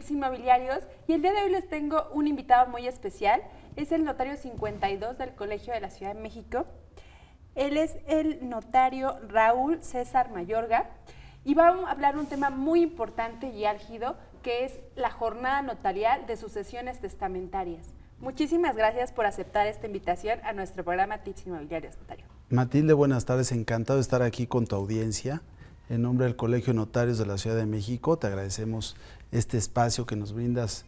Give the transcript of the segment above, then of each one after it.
Tips Inmobiliarios y el día de hoy les tengo un invitado muy especial. Es el notario 52 del Colegio de la Ciudad de México. Él es el notario Raúl César Mayorga y vamos a hablar un tema muy importante y álgido que es la jornada notarial de sucesiones testamentarias. Muchísimas gracias por aceptar esta invitación a nuestro programa Tips Inmobiliarios, notario. Matilde, buenas tardes, encantado de estar aquí con tu audiencia. En nombre del Colegio de Notarios de la Ciudad de México, te agradecemos este espacio que nos brindas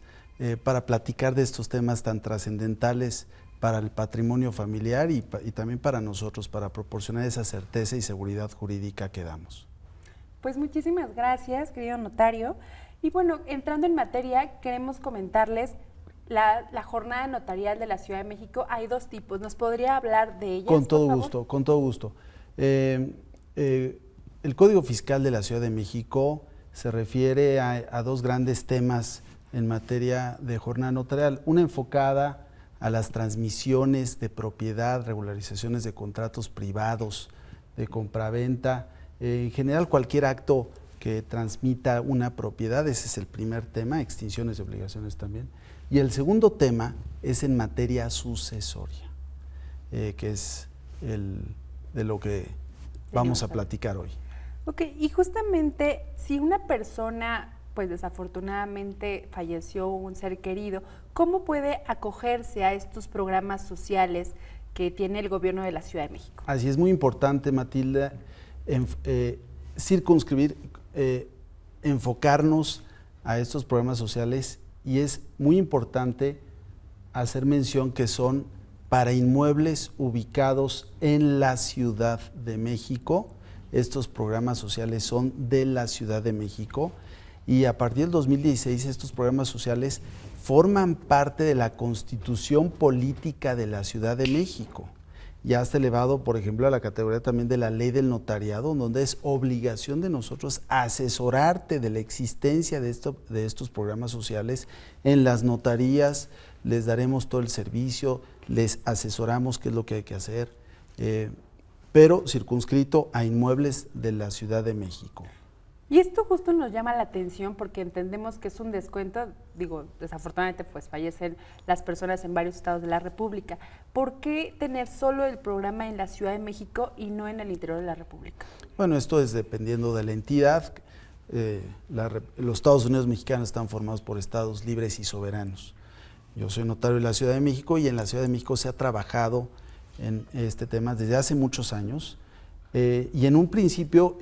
para platicar de estos temas tan trascendentales para el patrimonio familiar y también para nosotros, para proporcionar esa certeza y seguridad jurídica que damos. Pues muchísimas gracias, querido notario. Y bueno, entrando en materia, queremos comentarles la jornada notarial de la Ciudad de México. Hay dos tipos, ¿nos podría hablar de ellas? Con todo gusto, con todo gusto. El Código Fiscal de la Ciudad de México se refiere a dos grandes temas en materia de jornada notarial. Una enfocada a las transmisiones de propiedad, regularizaciones de contratos privados, de compraventa, en general cualquier acto que transmita una propiedad, ese es el primer tema, extinciones de obligaciones también. Y el segundo tema es en materia sucesoria, que es de lo que vamos a platicar hoy. Ok, y justamente si una persona, pues desafortunadamente falleció un ser querido, ¿cómo puede acogerse a estos programas sociales que tiene el gobierno de la Ciudad de México? Así es, muy importante, Matilda, circunscribir, enfocarnos a estos programas sociales, y es muy importante hacer mención que son para inmuebles ubicados en la Ciudad de México. Estos programas sociales son de la Ciudad de México y a partir del 2016 estos programas sociales forman parte de la Constitución Política de la Ciudad de México. Ya está elevado, por ejemplo, a la categoría también de la Ley del Notariado, donde es obligación de nosotros asesorarte de la existencia de estos programas sociales en las notarías. Les daremos todo el servicio, les asesoramos qué es lo que hay que hacer, pero circunscrito a inmuebles de la Ciudad de México. Y esto justo nos llama la atención porque entendemos que es un descuento, digo, desafortunadamente pues fallecen las personas en varios estados de la República. ¿Por qué tener solo el programa en la Ciudad de México y no en el interior de la República? Bueno, esto es dependiendo de la entidad. Los Estados Unidos mexicanos están formados por estados libres y soberanos. Yo soy notario de la Ciudad de México y en la Ciudad de México se ha trabajado en este tema desde hace muchos años y en un principio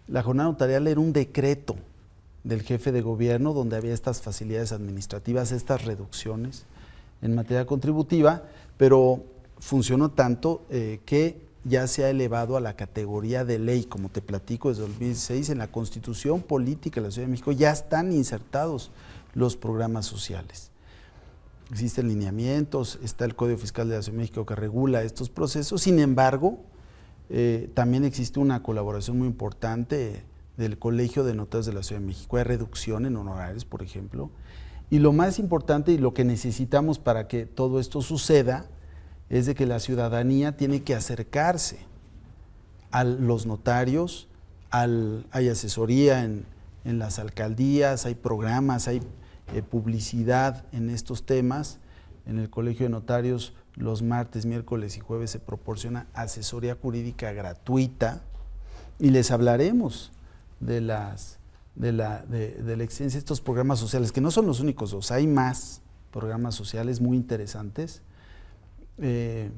la jornada notarial era un decreto del jefe de gobierno donde había estas facilidades administrativas, estas reducciones en materia contributiva, pero funcionó tanto que ya se ha elevado a la categoría de ley, como te platico, desde el 2016 en la Constitución Política de la Ciudad de México ya están insertados los programas sociales. Existen lineamientos, está el Código Fiscal de la Ciudad de México que regula estos procesos, sin embargo, también existe una colaboración muy importante del Colegio de Notarios de la Ciudad de México. Hay reducción en honorarios, por ejemplo, y lo más importante y lo que necesitamos para que todo esto suceda es de que la ciudadanía tiene que acercarse a los notarios, hay asesoría en las alcaldías, hay programas, hay publicidad en estos temas. En el Colegio de Notarios los martes, miércoles y jueves se proporciona asesoría jurídica gratuita y les hablaremos de la existencia de estos programas sociales, que no son los únicos dos, hay más programas sociales muy interesantes. Te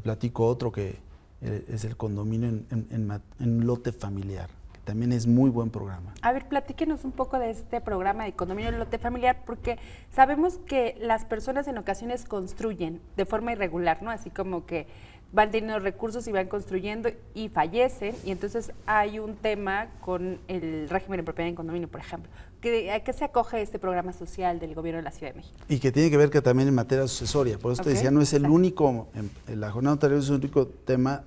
platico otro que es el condominio en lote familiar, que también es muy buen programa. A ver, platíquenos un poco de este programa de condominio en lote familiar, porque sabemos que las personas en ocasiones construyen de forma irregular, ¿no? Así como que van teniendo recursos y van construyendo y fallecen, y entonces hay un tema con el régimen de propiedad en condominio, por ejemplo. ¿A qué se acoge este programa social del gobierno de la Ciudad de México? Y que tiene que ver que también en materia sucesoria, por eso te decía, no es el único, la jornada notarial es el único tema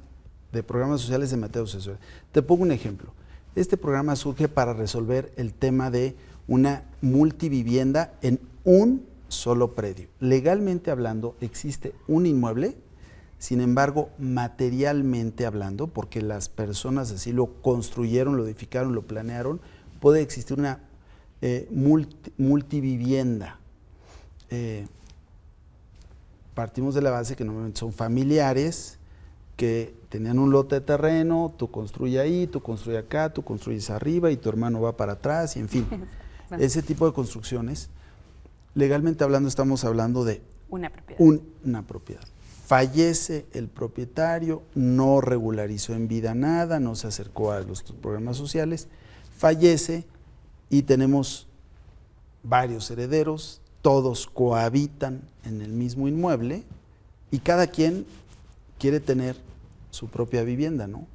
de programas sociales en materia sucesoria. Te pongo un ejemplo. Este programa surge para resolver el tema de una multivivienda en un solo predio. Legalmente hablando, existe un inmueble, sin embargo, materialmente hablando, porque las personas así lo construyeron, lo edificaron, lo planearon, puede existir una multivivienda. Partimos de la base que normalmente son familiares que tenían un lote de terreno, tú construyes ahí, tú construyes acá, tú construyes arriba y tu hermano va para atrás, y en fin. Ese tipo de construcciones, legalmente hablando, estamos hablando de una propiedad. Una propiedad. Fallece el propietario, no regularizó en vida nada, no se acercó a los programas sociales, fallece y tenemos varios herederos, todos cohabitan en el mismo inmueble y cada quien quiere tener su propia vivienda, ¿no?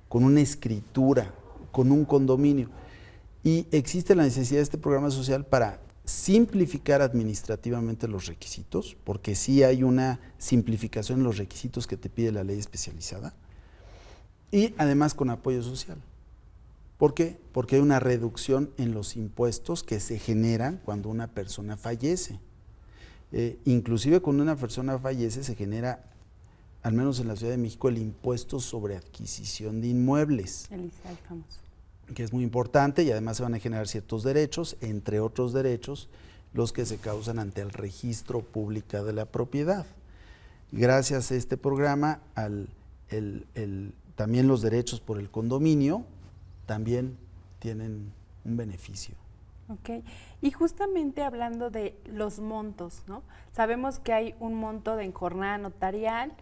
Con una escritura, con un condominio. Y existe la necesidad de este programa social para simplificar administrativamente los requisitos, porque sí hay una simplificación en los requisitos que te pide la ley especializada, y además con apoyo social. ¿Por qué? Porque hay una reducción en los impuestos que se generan cuando una persona fallece. Inclusive cuando una persona fallece se genera, al menos en la Ciudad de México, el impuesto sobre adquisición de inmuebles. El ISAI famoso. Que es muy importante, y además se van a generar ciertos derechos, entre otros derechos, los que se causan ante el registro público de la propiedad. Gracias a este programa, también los derechos por el condominio también tienen un beneficio. Ok, y justamente hablando de los montos, ¿no? Sabemos que hay un monto de jornada notarial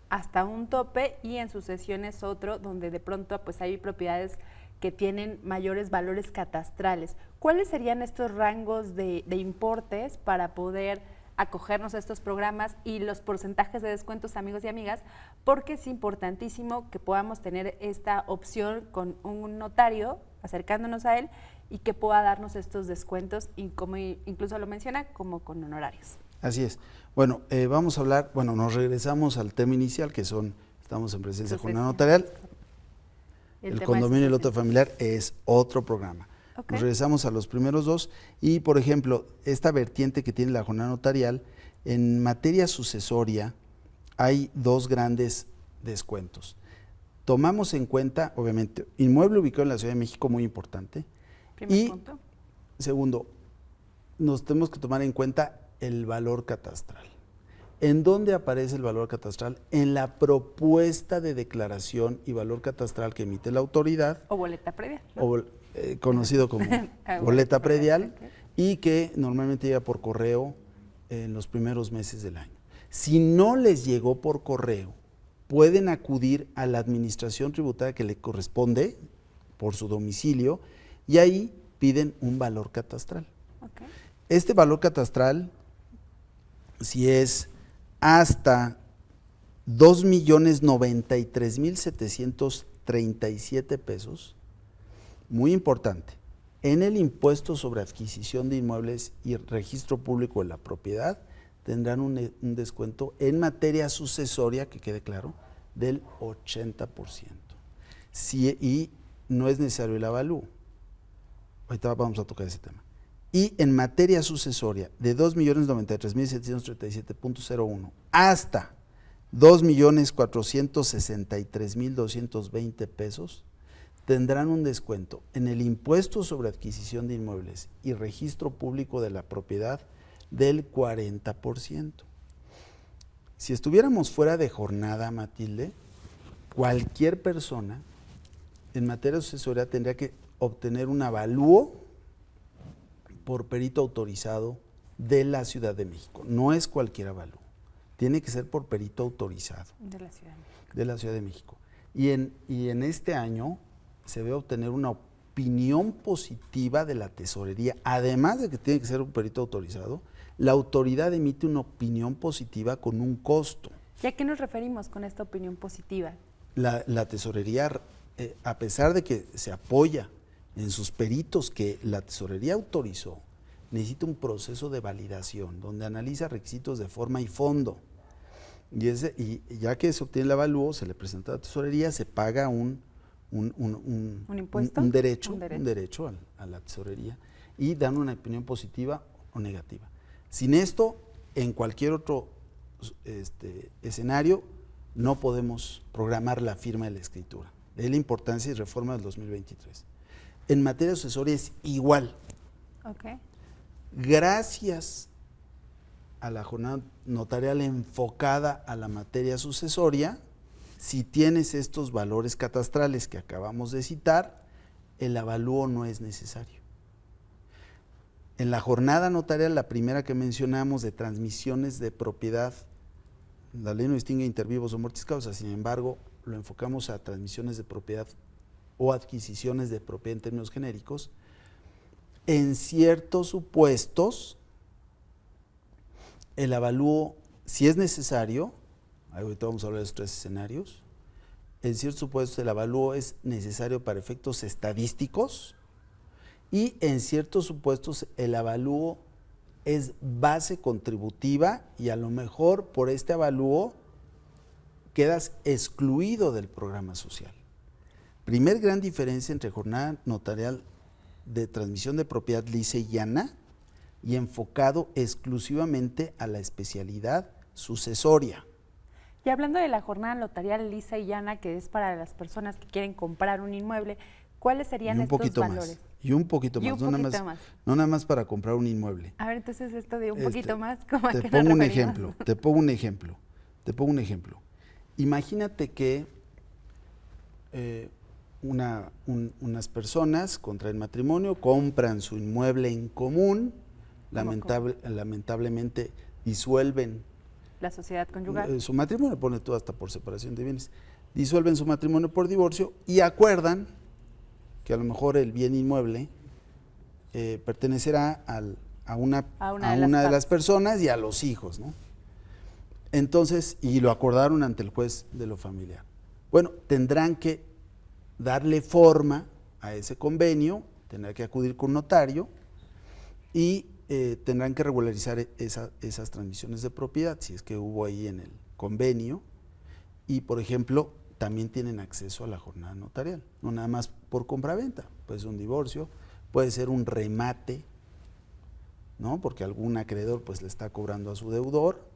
hasta un tope y en sucesiones otro, donde de pronto pues hay propiedades que tienen mayores valores catastrales. ¿Cuáles serían estos rangos de importes para poder acogernos a estos programas y los porcentajes de descuentos, amigos y amigas? Porque es importantísimo que podamos tener esta opción con un notario, acercándonos a él, y que pueda darnos estos descuentos, y como incluso lo menciona, como con honorarios. Así es. Bueno, vamos a hablar, nos regresamos al tema inicial, que estamos en presencia de jornada notarial. El condominio y el lote familiar es otro programa. Okay. Nos regresamos a los primeros dos y, por ejemplo, esta vertiente que tiene la jornada notarial, en materia sucesoria hay dos grandes descuentos. Tomamos en cuenta, obviamente, inmueble ubicado en la Ciudad de México, muy importante. Primer punto. Segundo, nos tenemos que tomar en cuenta el valor catastral. ¿En dónde aparece el valor catastral? En la propuesta de declaración y valor catastral que emite la autoridad. O boleta predial, ¿no? O conocido como boleta predial, okay. Y que normalmente llega por correo en los primeros meses del año. Si no les llegó por correo, pueden acudir a la administración tributaria que le corresponde por su domicilio y ahí piden un valor catastral. Okay. Este valor catastral, si es hasta 2,093,737 pesos, muy importante, en el impuesto sobre adquisición de inmuebles y registro público de la propiedad tendrán un descuento en materia sucesoria, que quede claro, del 80%. Y no es necesario el avalúo. Ahorita vamos a tocar ese tema. Y en materia sucesoria, de 2,093,737.01 hasta 2,463,220 pesos, tendrán un descuento en el impuesto sobre adquisición de inmuebles y registro público de la propiedad del 40%. Si estuviéramos fuera de jornada, Matilde, cualquier persona en materia sucesoria tendría que obtener un avalúo por perito autorizado de la Ciudad de México. No es cualquier avalúo, tiene que ser por perito autorizado de la Ciudad de México. De la Ciudad de México. Y en este año se debe obtener una opinión positiva de la tesorería, además de que tiene que ser un perito autorizado. La autoridad emite una opinión positiva con un costo. ¿Y a qué nos referimos con esta opinión positiva? La tesorería, a pesar de que se apoya en sus peritos que la tesorería autorizó, necesita un proceso de validación donde analiza requisitos de forma y fondo. Y ya que se obtiene el avalúo, se le presenta a la tesorería, se paga un impuesto, un derecho a la tesorería y dan una opinión positiva o negativa. Sin esto, en cualquier otro escenario, no podemos programar la firma de la escritura. De ahí la importancia y reforma del 2023. En materia sucesoria es igual. Ok. Gracias a la jornada notarial enfocada a la materia sucesoria, si tienes estos valores catastrales que acabamos de citar, el avalúo no es necesario. En la jornada notarial, la primera que mencionamos de transmisiones de propiedad, la ley no distingue inter vivos o mortis causa, sin embargo, lo enfocamos a transmisiones de propiedad o adquisiciones de propiedad en términos genéricos. En ciertos supuestos, el avalúo, si es necesario, ahorita vamos a hablar de estos 3 escenarios, en ciertos supuestos el avalúo es necesario para efectos estadísticos y en ciertos supuestos el avalúo es base contributiva y a lo mejor por este avalúo quedas excluido del programa social. Primer gran diferencia entre jornada notarial de transmisión de propiedad lisa y llana y enfocado exclusivamente a la especialidad sucesoria. Y hablando de la jornada notarial lisa y llana, que es para las personas que quieren comprar un inmueble, ¿cuáles serían estos valores? Y un poquito más, no nada más para comprar un inmueble. A ver, entonces esto de un poquito más, ¿cómo a qué nos Te pongo un ejemplo. Imagínate que unas personas contraen matrimonio, compran su inmueble en común, lamentablemente disuelven la sociedad conyugal. Su matrimonio, pone todo hasta por separación de bienes, disuelven su matrimonio por divorcio y acuerdan que a lo mejor el bien inmueble pertenecerá a una de las personas y a los hijos, ¿no? Entonces, y lo acordaron ante el juez de lo familiar. Bueno, tendrán que darle forma a ese convenio, tendrán que acudir con un notario y tendrán que regularizar esas transmisiones de propiedad, si es que hubo ahí en el convenio, y por ejemplo, también tienen acceso a la jornada notarial, no nada más por compraventa, puede ser un divorcio, puede ser un remate, ¿no? Porque algún acreedor pues le está cobrando a su deudor,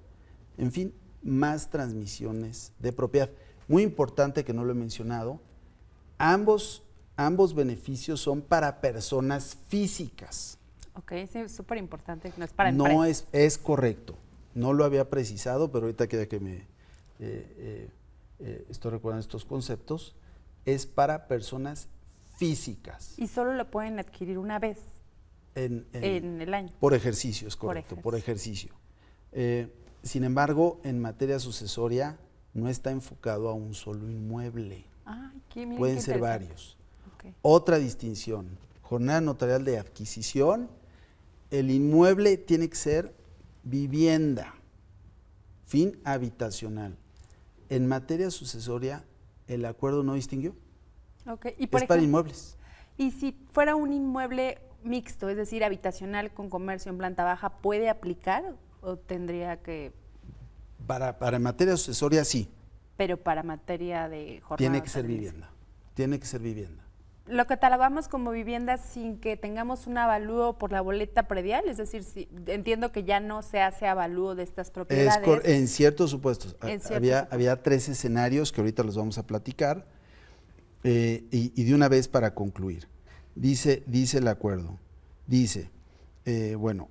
en fin, más transmisiones de propiedad. Muy importante que no lo he mencionado, ambos beneficios son para personas físicas. Ok, sí, es súper importante, no es para empresas. No es correcto, no lo había precisado, pero ahorita queda que me estoy recordando estos conceptos, es para personas físicas. Y solo lo pueden adquirir una vez en el año. Por ejercicio, es correcto, por ejercicio. Sin embargo, en materia sucesoria no está enfocado a un solo inmueble. Pueden ser varios. Okay. Otra distinción, jornada notarial de adquisición, el inmueble tiene que ser vivienda, fin habitacional. En materia sucesoria, el acuerdo no distinguió. Okay. ¿Y es para inmuebles. Y si fuera un inmueble mixto, es decir, habitacional con comercio en planta baja, ¿puede aplicar o tendría que...? Para materia sucesoria, sí. Pero para materia de jornada tiene que ser vivienda. Tiene que ser vivienda. ¿Lo catalogamos como vivienda sin que tengamos un avalúo por la boleta predial? Es decir, entiendo que ya no se hace avalúo de estas propiedades. En ciertos supuestos. Había 3 escenarios que ahorita los vamos a platicar y de una vez para concluir. Dice el acuerdo, bueno,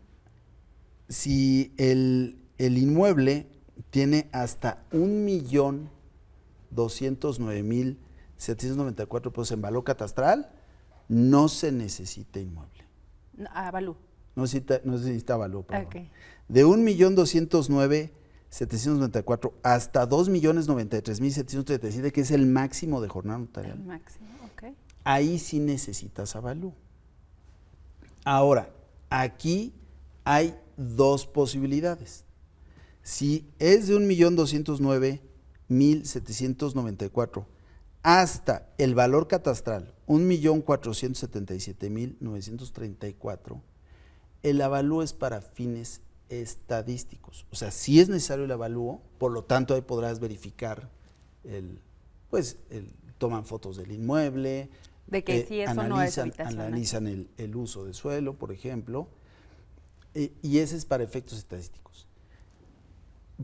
si el inmueble tiene hasta 1,209,794 pesos en valor catastral, no se necesita inmueble. Avalúo. No se necesita avalúo. Okay. De 1,209,794 hasta 2,093,737, que es el máximo de jornada notarial. El máximo, ok. Ahí sí necesitas avalúo. Ahora, aquí hay 2 posibilidades. Si es de 1,209,794 hasta el valor catastral, 1,477,934, el avalúo es para fines estadísticos. O sea, sí es necesario el avalúo, por lo tanto ahí podrás verificar toman fotos del inmueble, de que si eso no es habitacional. Analizan el uso de suelo, por ejemplo, y ese es para efectos estadísticos.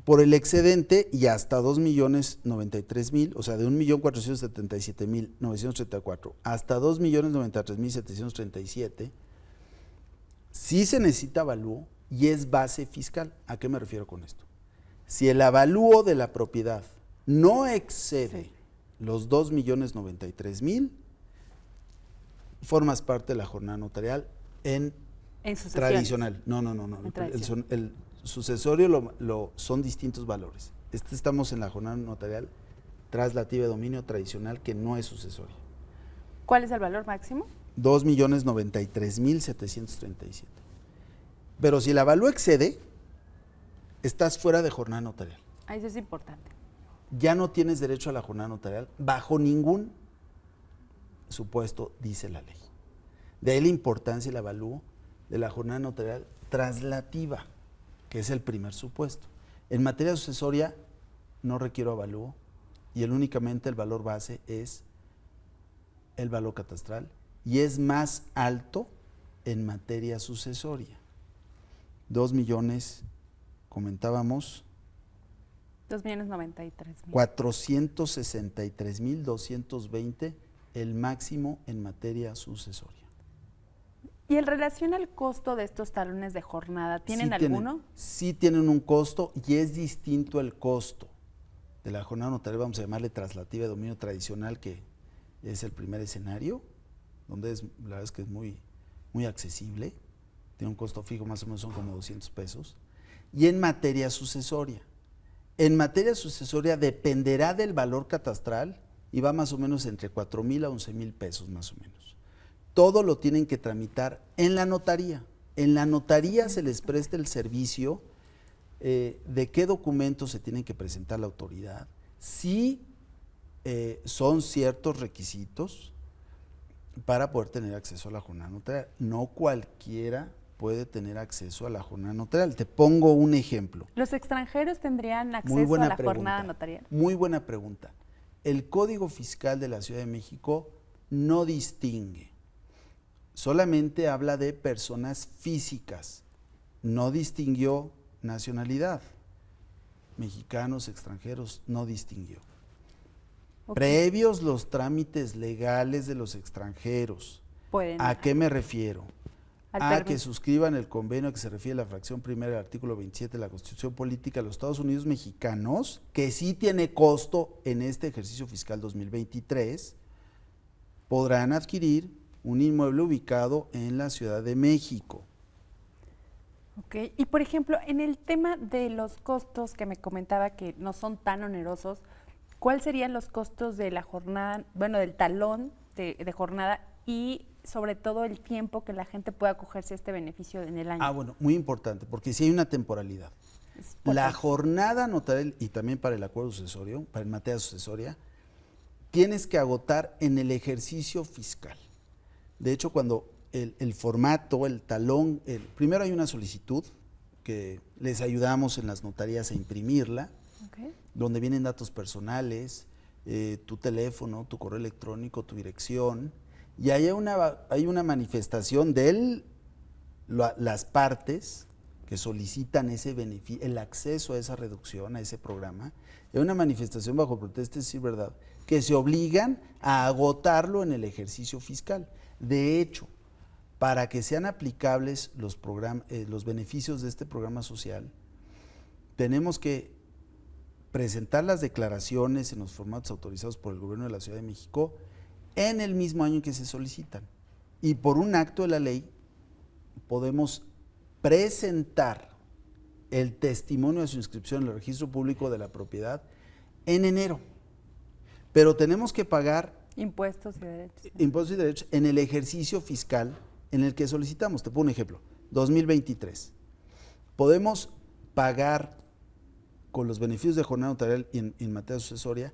Por el excedente y hasta 2,093,000, o sea, de 1,477,934 hasta 2,093,737, Sí se necesita avalúo y es base fiscal. ¿A qué me refiero con esto? Si el avalúo de la propiedad no excede los 2.093.000, formas parte de la jornada notarial en tradicional. No. El sucesorio son distintos valores. Estamos en la jornada notarial traslativa de dominio tradicional, que no es sucesoria. ¿Cuál es el valor máximo? 2.093.737. Pero si el avalúo excede, estás fuera de jornada notarial. Eso es importante. Ya no tienes derecho a la jornada notarial bajo ningún supuesto, dice la ley. De ahí la importancia y el avalúo de la jornada notarial traslativa, que es el primer supuesto. En materia sucesoria no requiero avalúo y únicamente el valor base es el valor catastral y es más alto en materia sucesoria. 2 millones, comentábamos. 2.093.000. 463.220 el máximo en materia sucesoria. ¿Y en relación al costo de estos talones de jornada, tienen alguno? Sí tienen un costo y es distinto el costo de la jornada notarial, vamos a llamarle traslativa de dominio tradicional, que es el primer escenario, donde la verdad es que es muy accesible, tiene un costo fijo, más o menos son como 200 pesos, y en materia sucesoria. En materia sucesoria dependerá del valor catastral y va más o menos entre 4,000 a 11,000 pesos más o menos. Todo lo tienen que tramitar en la notaría. En la notaría se les presta el servicio de qué documentos se tienen que presentar a la autoridad, si son ciertos requisitos para poder tener acceso a la jornada notarial. No cualquiera puede tener acceso a la jornada notarial. Te pongo un ejemplo. ¿Los extranjeros tendrían acceso a la jornada notarial? Muy buena pregunta. El Código Fiscal de la Ciudad de México no distingue. Solamente habla de personas físicas. No distinguió nacionalidad. Mexicanos, extranjeros, no distinguió. Okay. Previos los trámites legales de los extranjeros. ¿A qué me refiero? A que suscriban el convenio a que se refiere la fracción primera del artículo 27 de la Constitución Política de los Estados Unidos Mexicanos, que sí tiene costo en este ejercicio fiscal 2023, podrán adquirir un inmueble ubicado en la Ciudad de México. Ok, y por ejemplo, en el tema de los costos que me comentaba que no son tan onerosos, ¿cuáles serían los costos de la jornada, del talón de jornada y sobre todo el tiempo que la gente pueda acogerse a este beneficio en el año? Bueno, muy importante, porque sí hay una temporalidad. La jornada notarial y también para el acuerdo sucesorio, para el materia sucesoria, tienes que agotar en el ejercicio fiscal. De hecho, cuando el formato, el talón, primero hay una solicitud que les ayudamos en las notarías a imprimirla, donde vienen datos personales, tu teléfono, tu correo electrónico, tu dirección, y hay una manifestación de las partes que solicitan ese beneficio, el acceso a esa reducción, a ese programa. Hay una manifestación bajo protesta, es decir, verdad, que se obligan a agotarlo en el ejercicio fiscal. De hecho, para que sean aplicables los beneficios de este programa social, tenemos que presentar las declaraciones en los formatos autorizados por el Gobierno de la Ciudad de México en el mismo año en que se solicitan. Y por un acto de la ley podemos presentar el testimonio de su inscripción en el registro público de la propiedad en enero. Pero tenemos que pagar impuestos y derechos. Impuestos y derechos en el ejercicio fiscal en el que solicitamos. Te pongo un ejemplo, 2023. Podemos pagar con los beneficios de jornada notarial en materia sucesoria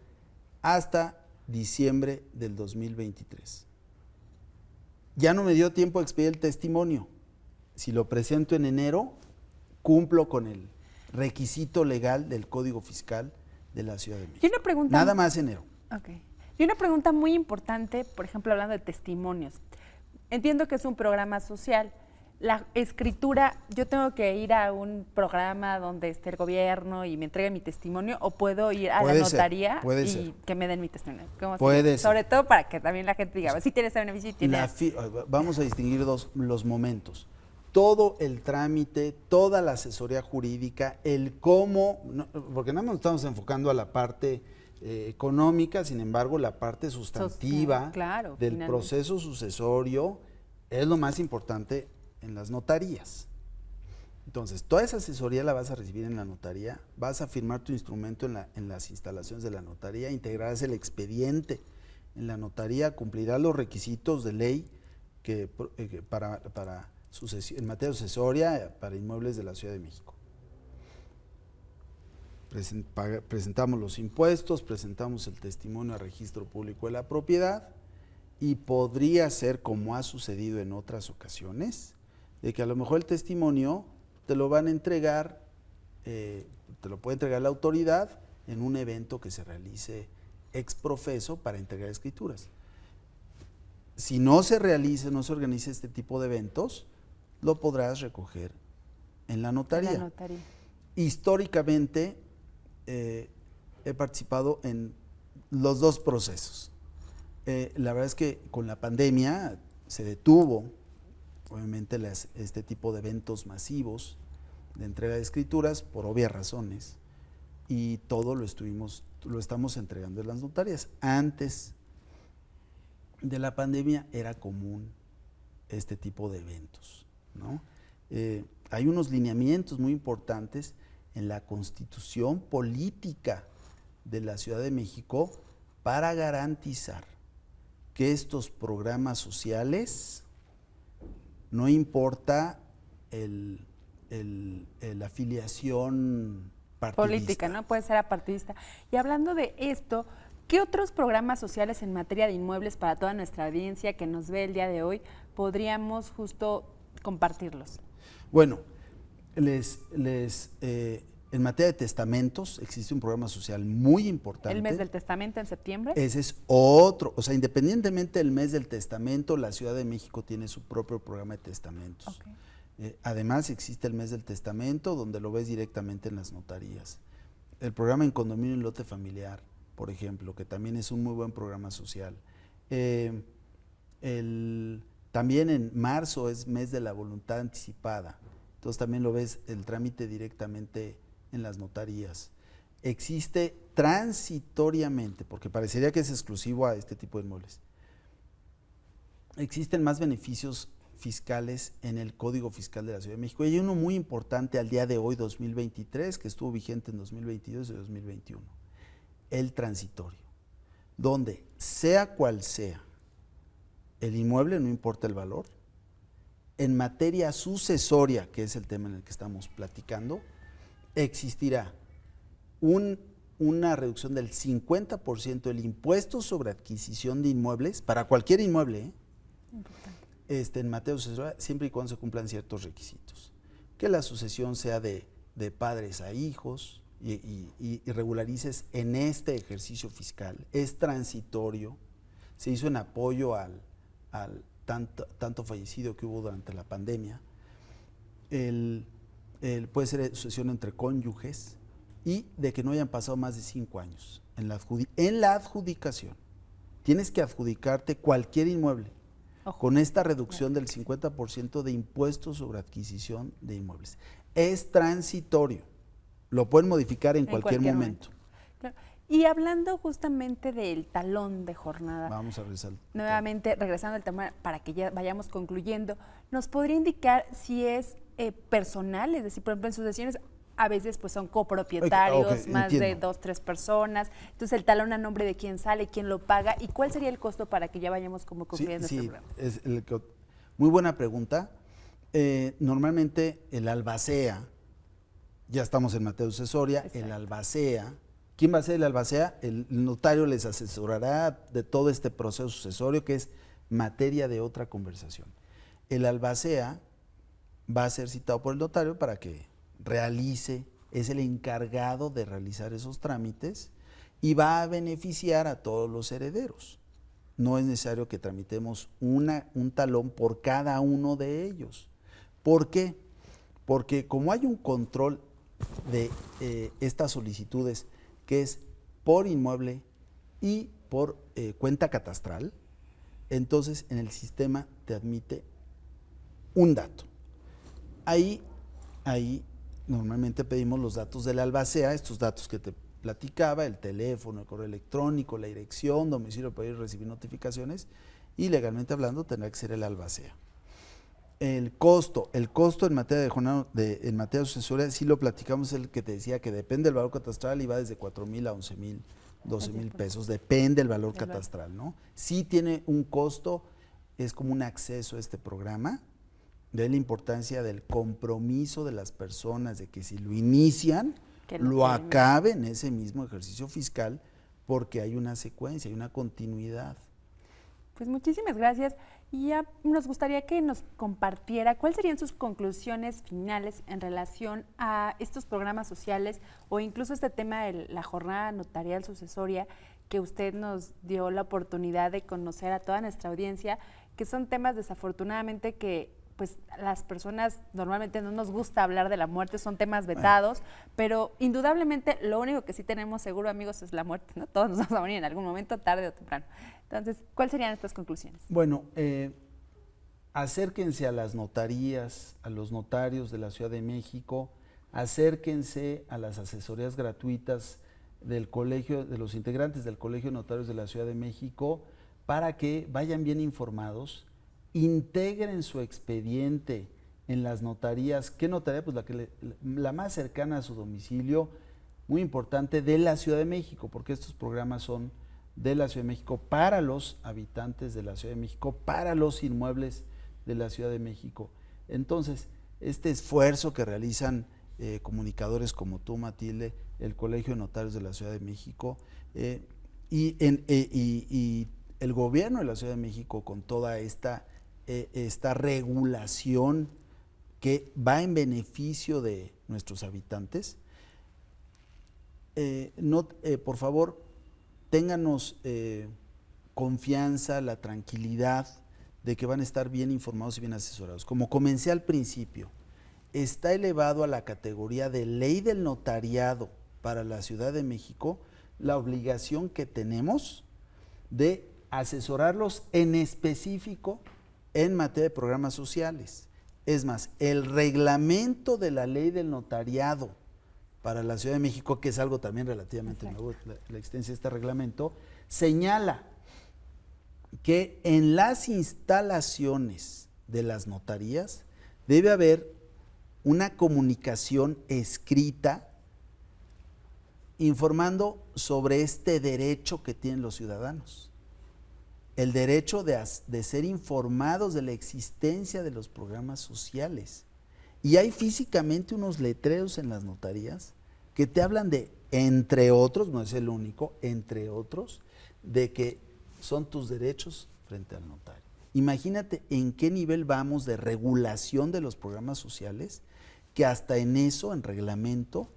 hasta diciembre del 2023. Ya no me dio tiempo a expedir el testimonio. Si lo presento en enero, cumplo con el requisito legal del Código Fiscal de la Ciudad de México. Y una pregunta, nada más enero. Okay. Y una pregunta muy importante, por ejemplo, hablando de testimonios. Entiendo que es un programa social. La escritura, ¿yo tengo que ir a un programa donde esté el gobierno y me entregue mi testimonio o puedo ir a la notaría y que me den mi testimonio? Puede ser. Sobre todo para que también la gente diga, si tiene ese beneficio y tiene... Vamos a distinguir los momentos. todo el trámite, toda la asesoría jurídica, el cómo, porque nada más nos estamos enfocando a la parte económica, sin embargo, la parte sustantiva claro, del finalmente. proceso sucesorio es lo más importante en las notarías. Entonces, toda esa asesoría la vas a recibir en la notaría, vas a firmar tu instrumento en las instalaciones de la notaría, integrarás el expediente en la notaría, cumplirás los requisitos de ley para en materia sucesoria para inmuebles de la Ciudad de México. Presentamos los impuestos, presentamos el testimonio al registro público de la propiedad y podría ser, como ha sucedido en otras ocasiones, de que a lo mejor el testimonio te lo van a entregar, te lo puede entregar la autoridad en un evento que se realice ex profeso para entregar escrituras. Si no se realiza, no se organiza este tipo de eventos, lo podrás recoger en la notaría. En la notaría. Históricamente he participado en los dos procesos. La verdad es que con la pandemia se detuvo, obviamente, este tipo de eventos masivos de entrega de escrituras por obvias razones, y todo lo estamos entregando en las notarias. Antes de la pandemia era común este tipo de eventos, ¿no? Hay unos lineamientos muy importantes en la Constitución política de la Ciudad de México para garantizar que estos programas sociales, no importa la afiliación partidista. Política, ¿no? Puede ser apartidista. Y hablando de esto, ¿qué otros programas sociales en materia de inmuebles para toda nuestra audiencia que nos ve el día de hoy podríamos justo compartirlos? Bueno, en materia de testamentos existe un programa social muy importante. ¿El mes del testamento en septiembre? Ese es otro, o sea, independientemente del mes del testamento, la Ciudad de México tiene su propio programa de testamentos. Okay. Además existe el mes del testamento, donde lo ves directamente en las notarías. El programa en condominio y lote familiar, por ejemplo, que también es un muy buen programa social. También en marzo es mes de la voluntad anticipada, entonces también lo ves el trámite directamente en las notarías. Existe transitoriamente, porque parecería que es exclusivo a este tipo de inmuebles, existen más beneficios fiscales en el Código Fiscal de la Ciudad de México. Y hay uno muy importante al día de hoy, 2023, que estuvo vigente en 2022 y 2021, el transitorio, donde sea cual sea el inmueble, no importa el valor, en materia sucesoria, que es el tema en el que estamos platicando, existirá una reducción del 50% del impuesto sobre adquisición de inmuebles, para cualquier inmueble, en materia sucesoria, siempre y cuando se cumplan ciertos requisitos. Que la sucesión sea de padres a hijos y regularices en este ejercicio fiscal. Es transitorio, se hizo en apoyo al tanto fallecido que hubo durante la pandemia. Puede ser sucesión entre cónyuges y de que no hayan pasado más de 5 años en la adjudicación. Tienes que adjudicarte cualquier inmueble. Ojo. Con esta reducción del 50% de impuestos sobre adquisición de inmuebles. Es transitorio, lo pueden modificar en cualquier momento. Claro. Y hablando justamente del talón de jornada, vamos a regresar. Nuevamente, regresando al tema para que ya vayamos concluyendo, ¿nos podría indicar si es personal? Es decir, por ejemplo, en sucesiones a veces pues son copropietarios, más entiendo. de 2, 3 personas, entonces el talón a nombre de quién sale, quién lo paga y cuál sería el costo para que ya vayamos como concluyendo este programa. Muy buena pregunta. Normalmente el albacea, ya estamos en materia sucesoria, el albacea, ¿quién va a ser el albacea? El notario les asesorará de todo este proceso sucesorio que es materia de otra conversación. El albacea va a ser citado por el notario para que es el encargado de realizar esos trámites y va a beneficiar a todos los herederos. No es necesario que tramitemos un talón por cada uno de ellos. ¿Por qué? Porque como hay un control de estas solicitudes que es por inmueble y por cuenta catastral, entonces en el sistema te admite un dato. Ahí normalmente pedimos los datos del albacea, estos datos que te platicaba, el teléfono, el correo electrónico, la dirección, domicilio para ir a recibir notificaciones, y legalmente hablando tendrá que ser el albacea. El costo en materia en materia de asesoría, sí lo platicamos, el que te decía que depende del valor catastral y va desde 4,000 a 11,000, 12,000 pesos, depende del valor catastral, ¿no? Sí tiene un costo, es como un acceso a este programa, de la importancia del compromiso de las personas, de que si lo inician, lo acaben ese mismo ejercicio fiscal, porque hay una secuencia, hay una continuidad. Pues muchísimas gracias. Y ya nos gustaría que nos compartiera cuáles serían sus conclusiones finales en relación a estos programas sociales o incluso este tema de la jornada notarial sucesoria que usted nos dio la oportunidad de conocer a toda nuestra audiencia, que son temas desafortunadamente que pues las personas normalmente no nos gusta hablar de la muerte, son temas vetados, pero indudablemente lo único que sí tenemos seguro, amigos, es la muerte, ¿no? Todos nos vamos a morir en algún momento, tarde o temprano. Entonces, ¿cuáles serían estas conclusiones? Bueno, acérquense a las notarías, a los notarios de la Ciudad de México, acérquense a las asesorías gratuitas del colegio, de los integrantes del Colegio de Notarios de la Ciudad de México, para que vayan bien informados, integren su expediente en las notarías. ¿Qué notaría? Pues la más cercana a su domicilio, muy importante, de la Ciudad de México, porque estos programas son de la Ciudad de México para los habitantes de la Ciudad de México, para los inmuebles de la Ciudad de México. Entonces, este esfuerzo que realizan comunicadores como tú, Matilde, el Colegio de Notarios de la Ciudad de México y el gobierno de la Ciudad de México con toda esta regulación que va en beneficio de nuestros habitantes, por favor, ténganos confianza, la tranquilidad de que van a estar bien informados y bien asesorados. Como comencé al principio, está elevado a la categoría de ley del notariado para la Ciudad de México la obligación que tenemos de asesorarlos en específico en materia de programas sociales. Es más, el reglamento de la ley del notariado para la Ciudad de México, que es algo también relativamente nuevo, la existencia de este reglamento, señala que en las instalaciones de las notarías debe haber una comunicación escrita informando sobre este derecho que tienen los ciudadanos. El derecho de ser informados de la existencia de los programas sociales. Y hay físicamente unos letreros en las notarías que te hablan de, entre otros, no es el único, entre otros, de que son tus derechos frente al notario. Imagínate en qué nivel vamos de regulación de los programas sociales, que hasta en eso, en reglamento,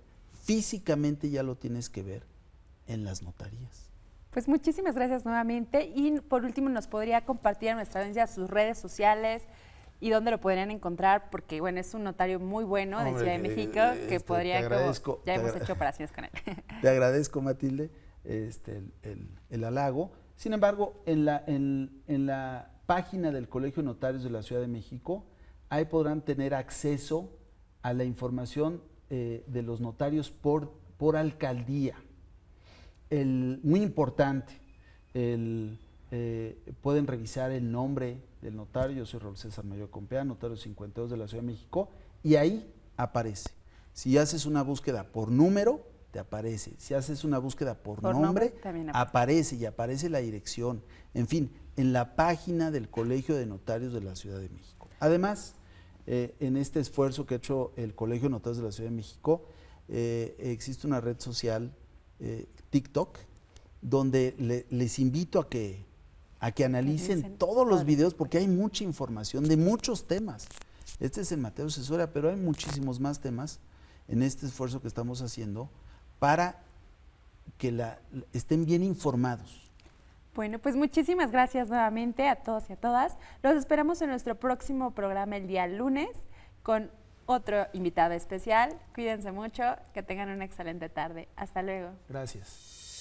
físicamente ya lo tienes que ver en las notarías. Pues muchísimas gracias nuevamente y por último nos podría compartir a nuestra audiencia sus redes sociales y dónde lo podrían encontrar, porque bueno, es un notario muy bueno de Ciudad de México que podría, ya hemos hecho operaciones con él. Te agradezco, Matilde, el halago. Sin embargo, en la página del Colegio de Notarios de la Ciudad de México, ahí podrán tener acceso a la información de los notarios por alcaldía. Muy importante, pueden revisar el nombre del notario. Yo soy Raúl César Mayor Compea, notario 52 de la Ciudad de México, y ahí aparece. Si haces una búsqueda por número, te aparece. Si haces una búsqueda por nombre, aparece y aparece la dirección. En fin, en la página del Colegio de Notarios de la Ciudad de México. Además, en este esfuerzo que ha hecho el Colegio de Notarios de la Ciudad de México, existe una red social, TikTok, donde les invito a que analicen todos los videos, porque hay mucha información de muchos temas. Este es el Mateo Asesoría, pero hay muchísimos más temas en este esfuerzo que estamos haciendo para que estén bien informados. Bueno, pues muchísimas gracias nuevamente a todos y a todas. Los esperamos en nuestro próximo programa el día lunes con otro invitado especial. Cuídense mucho, que tengan una excelente tarde. Hasta luego. Gracias.